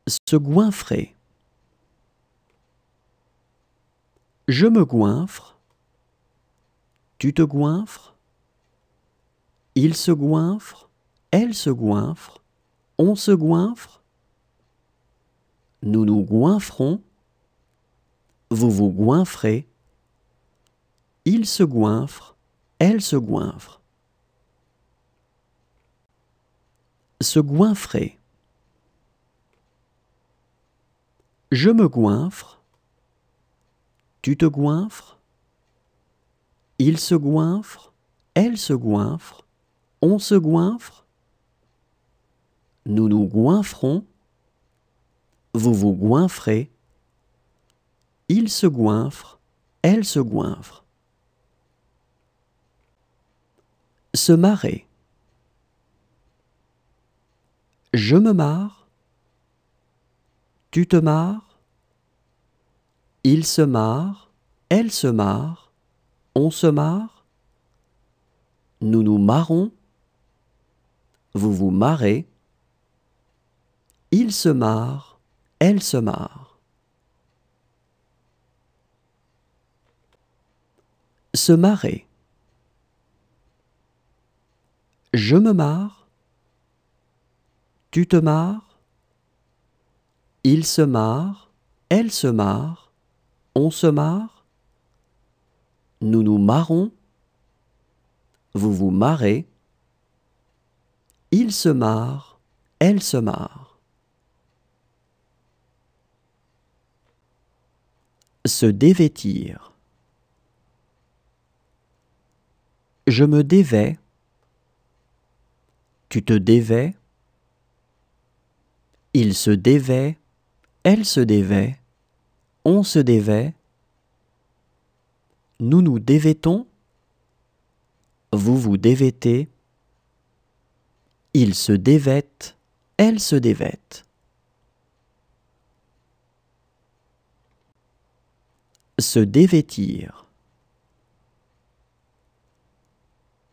Se goinfrer. Je me goinfre. Tu te goinfres. Il se goinfre. Elle se goinfre. On se goinfre. Nous nous goinfrons. Vous vous goinfrez. Il se goinfre. Elle se goinfre. Se goinfrer. Je me goinfre. Tu te goinfres. Il se goinfre. Elle se goinfre. On se goinfre. Nous nous goinfrons. Vous vous goinfrez. Il se goinfre. Elle se goinfre. Se marrer. Je me marre. Tu te marres. Il se marre. Elle se marre. On se marre. Nous nous marrons. Vous vous marrez. Il se marre. Elle se marre. Se marrer. Je me marre. Tu te marres. Il se marre. Elle se marre. On se marre. Nous nous marrons. Vous vous marrez. Il se marre. Elle se marre. Se dévêtir. Je me dévais. Tu te dévais. Il se dévait. Elle se dévait. On se dévait. Nous nous dévêtons. Vous vous dévêtez. Il se dévête. Elle se dévête. Se dévêtir.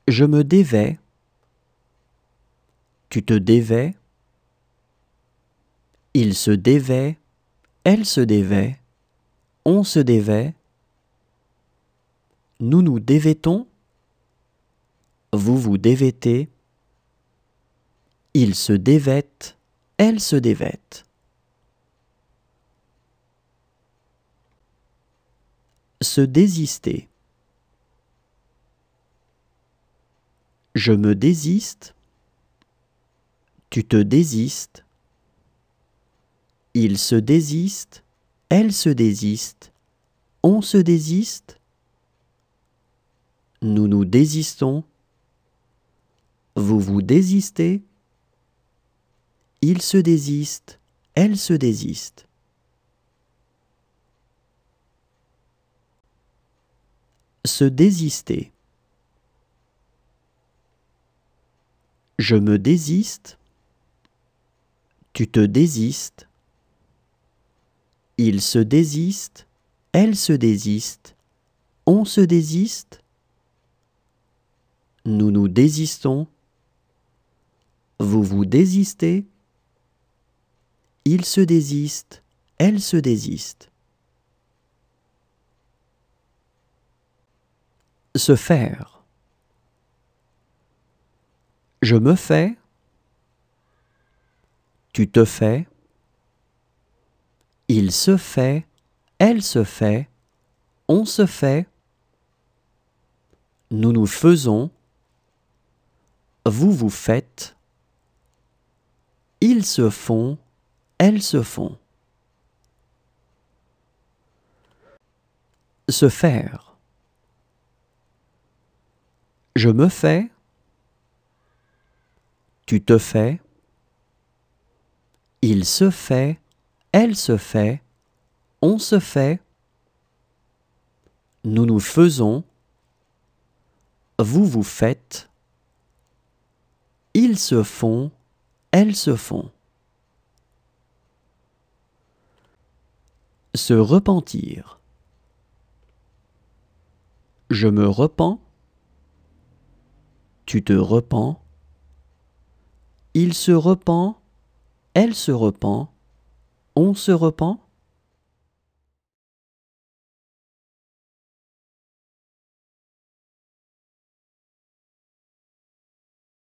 Je me dévais. Tu te dévais. Il se dévait. Elle se dévait. On se dévait. Nous nous dévêtons. Vous vous dévêtez. Il se dévête. Elle se dévête. Se désister. Je me désiste. Tu te désistes. Il se désiste. Elle se désiste. On se désiste. Nous nous désistons. Vous vous désistez. Il se désiste. Elle se désiste. Se désister. Je me désiste. Tu te désistes. Il se désiste. Elle se désiste. On se désiste. Nous nous désistons. Vous vous désistez. Il se désiste. Elle se désiste. Se faire. Je me fais. Tu te fais. Il se fait. Elle se fait. On se fait. Nous nous faisons. Vous vous faites. Ils se font. Elles se font. Se faire. Je me fais. Tu te fais. Il se fait. Elle se fait. On se fait. Nous nous faisons. Vous vous faites. Ils se font. Elles se font. Se repentir. Je me repens. Tu te repens. Il se repent. Elle se repent. On se repent?